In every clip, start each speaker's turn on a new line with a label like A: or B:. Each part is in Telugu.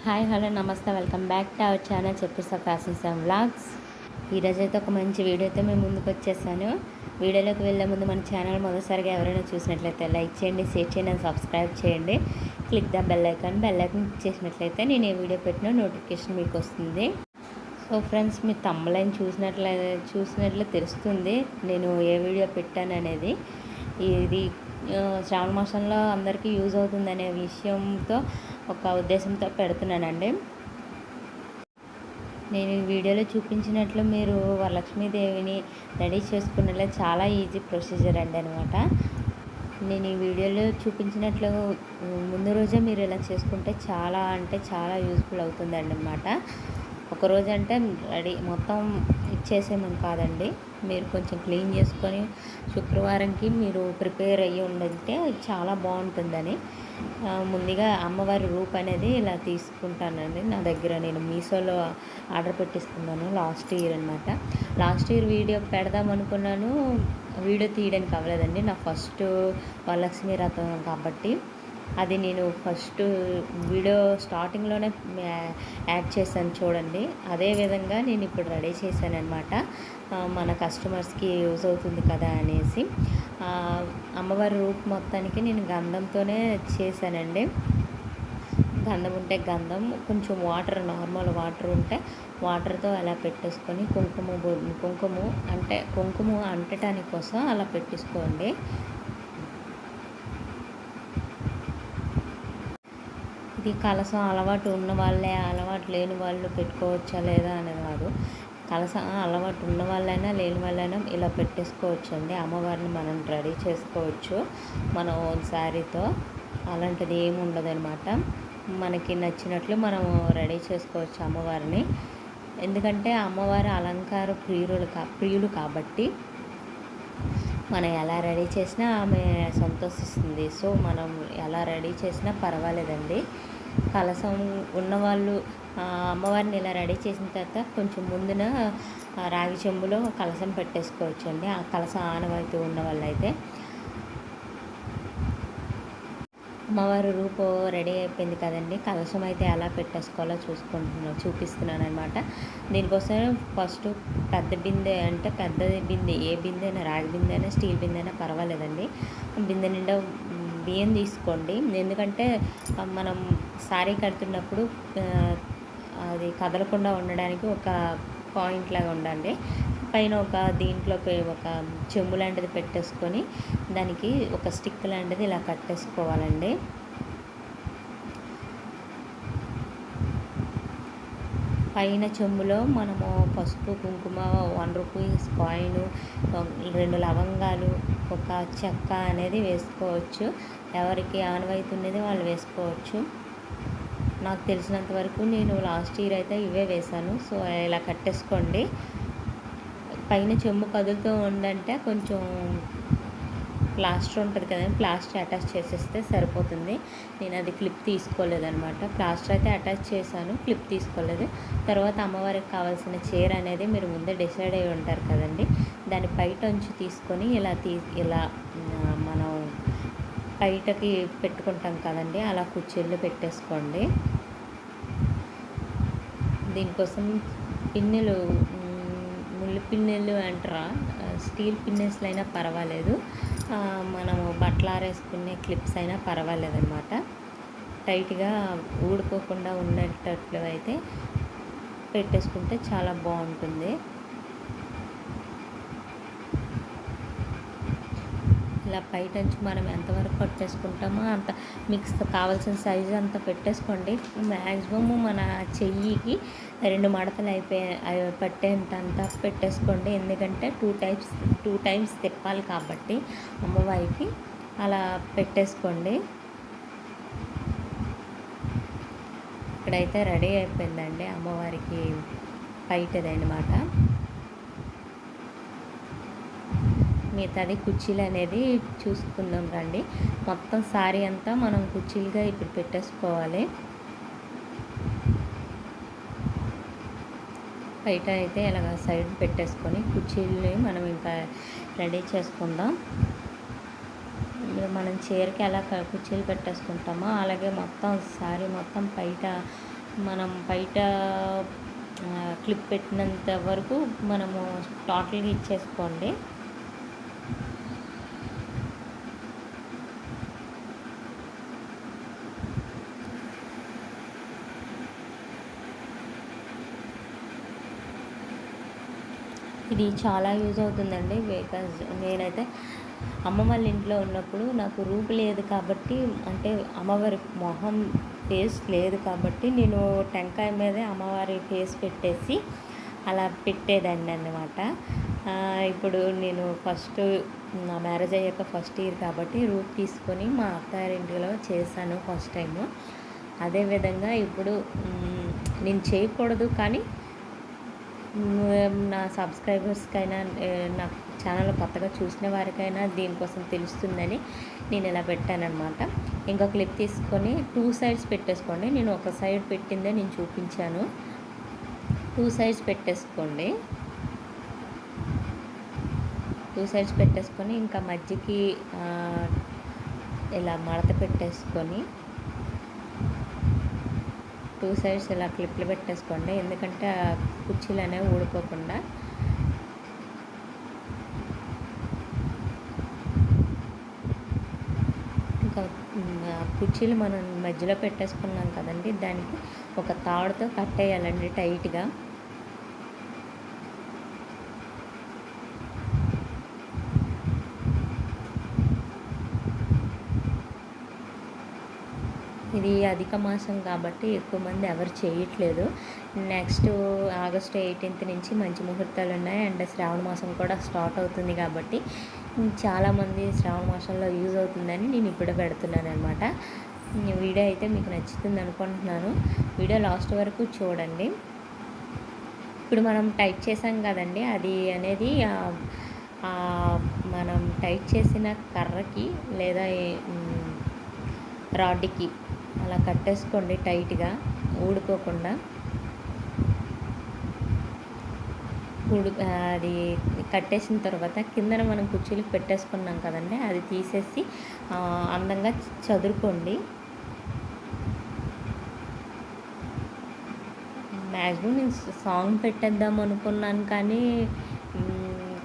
A: హాయ్ హలో నమస్తే welcome back to our channel చెప్పేసా ఫ్యాషన్స్ అండ్ వ్లాగ్స్. ఈరోజైతే ఒక మంచి వీడియోతో మేము ముందుకు వచ్చేసాను. వీడియోలోకి వెళ్ళే ముందు మన ఛానల్ మొదటిసారిగా ఎవరైనా చూసినట్లయితే లైక్ చేయండి, షేర్ చేయండి అండ్ సబ్స్క్రైబ్ చేయండి. క్లిక్ ద బెల్ ఐకాన్ చేసినట్లయితే నేను ఏ వీడియో పెట్టినా నోటిఫికేషన్ మీకు వస్తుంది. సో ఫ్రెండ్స్, మీ తమ్ములైన చూసినట్లు తెలుస్తుంది నేను ఏ వీడియో పెట్టాను అనేది. ఇది శ్రావణ మాసంలో అందరికీ యూజ్ అవుతుందనే విషయంతో ఒక ఉద్దేశంతో పెడుతున్నానండి. నేను ఈ వీడియోలో చూపించినట్లు మీరు వరలక్ష్మీదేవిని రెడీ చేసుకున్నట్లే చాలా ఈజీ ప్రొసీజర్ అండి అనమాట. నేను ఈ వీడియోలో చూపించినట్లు ముందు రోజే మీరు ఇలా చేసుకుంటే చాలా అంటే చాలా యూజ్ఫుల్ అవుతుందండి అనమాట. ఒకరోజు అంటే రెడీ మొత్తం ఇచ్చేసేమని కాదండి, మీరు కొంచెం క్లీన్ చేసుకొని శుక్రవారంకి మీరు ప్రిపేర్ అయ్యి ఉండంటే చాలా బాగుంటుందని ముందుగా అమ్మవారి రూప్ అనేది ఇలా తీసుకుంటానండి. నా దగ్గర నేను మీషోలో ఆర్డర్ పెట్టిస్తున్నాను లాస్ట్ ఇయర్ అనమాట. లాస్ట్ ఇయర్ వీడియో పెడదాం అనుకున్నాను, వీడియో తీయడానికి అవ్వలేదండి. నా ఫస్ట్ వరలక్ష్మి వ్రతం కాబట్టి అది నేను ఫస్ట్ వీడియో స్టార్టింగ్లోనే యాడ్ చేశాను చూడండి. అదేవిధంగా నేను ఇప్పుడు రెడీ చేశాను అనమాట. మన కస్టమర్స్కి యూజ్ అవుతుంది కదా అనేసి అమ్మవారి రూప్ మొత్తానికి నేను గంధంతోనే చేశానండి. గంధం ఉంటే గంధం, కొంచెం వాటర్, నార్మల్ వాటర్ ఉంటే వాటర్తో అలా పెట్టేసుకొని కుంకుమ అంటటానికి కోసం అలా పెట్టేసుకోండి. ఇది కలసం అలవాటు ఉన్న వాళ్ళే, అలవాటు లేని వాళ్ళు పెట్టుకోవచ్చా లేదా అనేది కాదు. కలసం అలవాటు ఉన్న వాళ్ళైనా లేని వాళ్ళైనా ఇలా పెట్టేసుకోవచ్చు అండి. అమ్మవారిని మనం రెడీ చేసుకోవచ్చు మన ఓన్ శారీతో. అలాంటిది ఏమి ఉండదనమాట. మనకి నచ్చినట్లు మనం రెడీ చేసుకోవచ్చు అమ్మవారిని. ఎందుకంటే అమ్మవారి అలంకార ప్రియులు కాబట్టి మనం ఎలా రెడీ చేసినా ఆమె సంతోషిస్తుంది. సో మనం ఎలా రెడీ చేసినా పర్వాలేదండి. కలసం ఉన్నవాళ్ళు అమ్మవారిని ఇలా రెడీ చేసిన తర్వాత కొంచెం ముందున రాగి చెంబులో కలసం పెట్టేసుకోవచ్చు అండి. ఆ కలసం ఆనవాయితీ ఉన్న వాళ్ళైతే. అమ్మవారి రూపు రెడీ అయిపోయింది కదండి. కలశం అయితే ఎలా పెట్టేసుకోవాలో చూపిస్తున్నాను అనమాట. దీనికోసం ఫస్ట్ పెద్ద బిందె, అంటే పెద్దది బిందె, ఏ బిందె అయినా, రాగి బిందె అయినా స్టీల్ బిందె అయినా పర్వాలేదండి. బిందె నిండా బియ్యం తీసుకోండి. ఎందుకంటే మనం శారీ కడుతున్నప్పుడు అది కదలకుండా ఉండడానికి ఒక పాయింట్ లాగా ఉండండి. పైన దీంట్లోకి ఒక చెంబు లాంటిది పెట్టేసుకొని దానికి ఒక స్టిక్ లాంటిది ఇలా కట్టేసుకోవాలండి. పైన చెంబులో మనము పసుపు, కుంకుమ, 1 రూపీస్ కాయిన్, 2 లవంగాలు, ఒక చెక్క అనేది వేసుకోవచ్చు. ఎవరికి ఆనవాయితీ ఉన్నది వాళ్ళు వేసుకోవచ్చు. నాకు తెలిసినంత వరకు నేను లాస్ట్ ఇయర్ అయితే ఇవే వేశాను. సో ఇలా కట్టేసుకోండి. పైన చెంబు కదులుతూ ఉందంటే కొంచెం ప్లాస్టర్ ఉంటుంది కదండి, ప్లాస్టర్ అటాచ్ చేసేస్తే సరిపోతుంది. నేను అది క్లిప్ తీసుకోలేదనమాట. ప్లాస్టర్ అయితే అటాచ్ చేశాను, క్లిప్ తీసుకోలేదు. తర్వాత అమ్మవారికి కావాల్సిన చీర అనేది మీరు ముందే డిసైడ్ అయ్యి ఉంటారు కదండి, దాన్ని బయటంచి తీసుకొని ఇలా మనం బయటకి పెట్టుకుంటాం కదండి, అలా కుర్చీలు పెట్టేసుకోండి. దీనికోసం పిన్నెలు, ముళ్ళు పిన్నెలు అంటారా, స్టీల్ పిన్నెస్లు అయినా పర్వాలేదు, మనము బట్టలు ఆరేసుకునే క్లిప్స్ అయినా పర్వాలేదు అనమాట. టైట్గా ఊడిపోకుండా ఉండేటట్లు అయితే పెట్టేసుకుంటే చాలా బాగుంటుంది. ఇలా పైటంచి మనం ఎంతవరకు కట్టేసుకుంటామో అంత మిక్స్ కావాల్సిన సైజు అంతా పెట్టేసుకోండి. మ్యాక్సిమమ్ మన చెయ్యికి 2 మడతలు పట్టేంత పెట్టేసుకోండి. ఎందుకంటే 2 టైమ్స్ తిప్పాలి కాబట్టి అమ్మవారికి అలా పెట్టేసుకోండి. ఇక్కడైతే రెడీ అయిపోయిందండి అమ్మవారికి పైటది అనమాట. మిగతాది కుర్చీలు అనేది చూసుకుందాం రండి. మొత్తం శారీ అంతా మనం కుర్చీలుగా ఇప్పుడు పెట్టేసుకోవాలి. బయట అయితే ఇలాగ సైడ్ పెట్టేసుకొని కుర్చీలని మనం ఇంకా రెడీ చేసుకుందాం. మనం చీరకి ఎలా కుర్చీలు పెట్టేసుకుంటామో అలాగే మొత్తం శారీ మొత్తం బయట మనం బయట క్లిప్ పెట్టినంత వరకు మనము టోటల్గా ఇచ్చేసుకోండి. ఇది చాలా యూజ్ అవుతుందండి. బికాజ్ నేనైతే అమ్మ వాళ్ళ ఇంట్లో ఉన్నప్పుడు నాకు రూపు లేదు కాబట్టి, అంటే అమ్మవారి మొహం ఫేస్ లేదు కాబట్టి నేను టెంకాయ మీదే అమ్మవారి ఫేస్ పెట్టేసి అలా పెట్టేదాన్ని అన్నమాట. ఇప్పుడు నేను నా మ్యారేజ్ అయ్యాక ఫస్ట్ ఇయర్ కాబట్టి రూప్ తీసుకొని మా అత్తారింటిలో చేశాను ఫస్ట్ టైము. అదేవిధంగా ఇప్పుడు నేను చేయకూడదు కానీ నా సబ్స్క్రైబర్స్కైనా నా ఛానల్ కొత్తగా చూసిన వారికైనా దీనికోసం తెలుస్తుందని నేను ఇలా పెట్టానన్నమాట. ఇంకో క్లిప్ తీసుకొని 2 సైడ్స్ పెట్టేసుకోండి. నేను ఒక సైడ్ పెట్టిందే నేను చూపించాను. 2 సైడ్స్ పెట్టేసుకోండి. 2 సైడ్స్ పెట్టేసుకొని ఇంకా మధ్యకి ఇలా మడత పెట్టేసుకొని 2 సైడ్స్ ఇలా క్లిప్లు పెట్టేసుకోండి. ఎందుకంటే ఆ కుర్చీలు అనేవి ఊడిపోకుండా. ఇంకా కుర్చీలు మనం మధ్యలో పెట్టేసుకున్నాం కదండి, దానికి ఒక తాడుతో కట్టేయాలండి టైట్గా. ఇది అధిక మాసం కాబట్టి ఎక్కువ మంది ఎవరు చేయట్లేదు. నెక్స్ట్ ఆగస్టు 18 నుంచి మంచి ముహూర్తాలు ఉన్నాయి. అండ్ శ్రావణ మాసం కూడా స్టార్ట్ అవుతుంది కాబట్టి చాలామంది శ్రావణ మాసంలో యూజ్ అవుతుందని నేను ఇప్పుడు పెడుతున్నాను అనమాట. వీడియో అయితే మీకు నచ్చుతుంది అనుకుంటున్నాను. వీడియో లాస్ట్ వరకు చూడండి. ఇప్పుడు మనం టైట్ చేసాం కదండి, అది అనేది మనం టైట్ చేసిన కర్రకి లేదా రాడ్కి అలా కట్టేసుకోండి టైట్గా, ఊడిపోకుండా. అది కట్టేసిన తర్వాత కిందన మనం కుర్చీలకు పెట్టేసుకున్నాం కదండి, అది తీసేసి అందంగా చదురుకోండి. మ్యాక్సిమం నేను సాంగ్ పెట్టేద్దాం అనుకున్నాను కానీ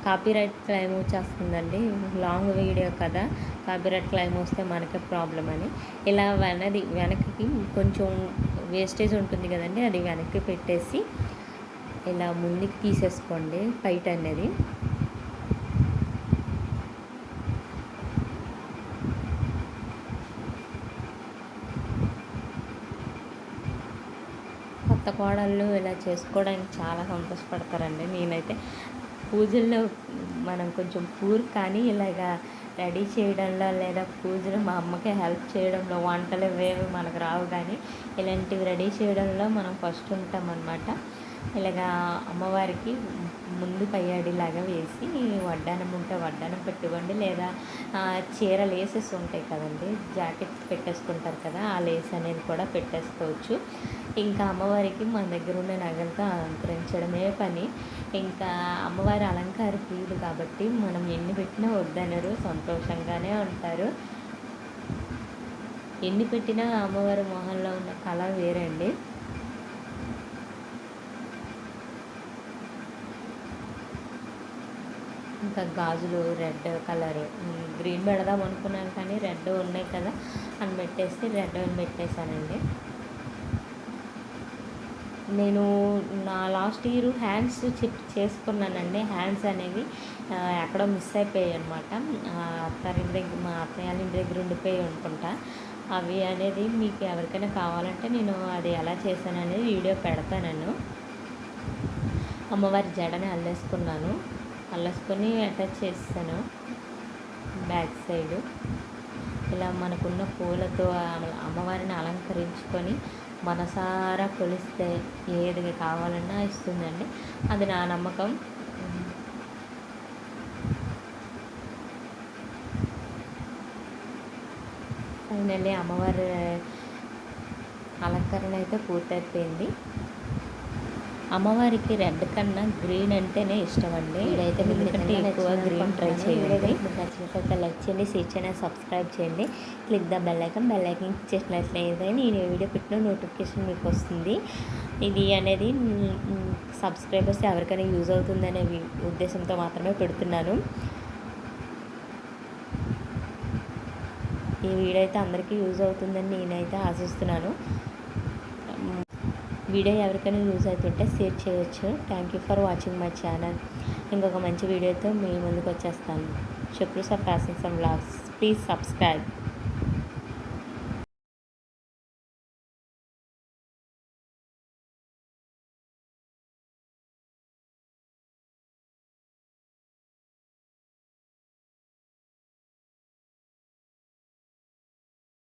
A: కాపీరైట్ క్లైమ్ వచ్చేస్తుందండి. లాంగ్ వీడియో కదా, కాపీరైట్ క్లైమ్ వస్తే మనకే ప్రాబ్లం అని ఇలా వెనక్కి కొంచెం వేస్టేజ్ ఉంటుంది కదండి, అది వెనక్కి పెట్టేసి ఇలా ముందుకు తీసేసుకోండి పైట అనేది. కొత్త కోడళ్ళు ఇలా చేసుకోవడానికి చాలా సంతోషపడతారండి. నేనైతే పూజల్లో మనం కొంచెం పూర్ కానీ ఇలాగా రెడీ చేయడంలో లేదా పూజలు మా అమ్మకి హెల్ప్ చేయడంలో, వంటలు ఇవేవి మనకు రావు కానీ ఇలాంటివి రెడీ చేయడంలో మనం ఫస్ట్ ఉంటామన్నమాట. ఇలాగా అమ్మవారికి ముందు పయ్యాడిలాగా వేసి వడ్డానం ఉంటే వడ్డానం పెట్టుకోండి, లేదా చీర లేసెస్ ఉంటాయి కదండి, జాకెట్ పెట్టేసుకుంటారు కదా, ఆ లేస్ అనేది కూడా పెట్టేసుకోవచ్చు. ఇంకా అమ్మవారికి మన దగ్గర ఉన్న నగలతో అలంకరించడమే పని. ఇంకా అమ్మవారి అలంకార ప్రియులు కాబట్టి మనం ఎన్ని పెట్టినా వద్దనరు, సంతోషంగానే ఉంటారు. ఎన్ని పెట్టినా అమ్మవారి మొహంలో ఉన్న కళ వేరండి. ఇంకా గాజులు రెడ్ కలర్, గ్రీన్ పెడదాం అనుకున్నాను కానీ రెడ్ ఉన్నాయి కదా అని పెట్టేసి రెడ్ అని పెట్టేశానండి. నేను నా లాస్ట్ ఇయర్ హ్యాండ్స్ చేసుకున్నానండి. హ్యాండ్స్ అనేవి ఎక్కడో మిస్ అయిపోయాయి అనమాట. అత్తారింటి దగ్గర, మా అత్తయ్య ఇంటి దగ్గర ఉండిపోయి అనుకుంటా. అవి అనేది మీకు ఎవరికైనా కావాలంటే నేను అది ఎలా చేశాను అనేది వీడియో పెడతాను. అమ్మవారి జడని అల్లేసుకొని అటాచ్ చేస్తాను బ్యాక్ సైడు. ఇలా మనకున్న పూలతో అమ్మవారిని అలంకరించుకొని మనసారా కొలిస్తే ఏది కావాలన్నా ఇస్తుందండి. అది నా నమ్మకం. ఫైనల్లీ అమ్మవారి అలంకరణ అయితే పూర్తయిపోయింది. అమ్మవారికి రెడ్ కన్నా గ్రీన్ అంటేనే ఇష్టం అండి. ఇదైతే ఎందుకంటే ఎక్కువ గ్రీన్ ట్రై చేయండి. మీకు నచ్చినట్లయితే లైక్ చేయండి, షేర్ చేయండి, సబ్స్క్రైబ్ చేయండి. క్లిక్ ద బెల్ ఐకాన్ చేసినట్లయితే నేను ఈ వీడియో పెట్టిన నోటిఫికేషన్ మీకు వస్తుంది. ఇది అనేది సబ్స్క్రైబర్స్ ఎవరికైనా యూజ్ అవుతుందనే ఉద్దేశంతో మాత్రమే పెడుతున్నాను. ఈ వీడియో అయితే అందరికీ యూజ్ అవుతుందని నేనైతే ఆశిస్తున్నాను. వీడియో ఎవరికైనా యూజ్ అవుతుంటే షేర్ చేయొచ్చు. Thank you for watching my channel. ఇంకొక మంచి వీడియోతో మీ ముందుకు వచ్చేస్తాను. శుక్రుస fashions and vlogs. Please subscribe.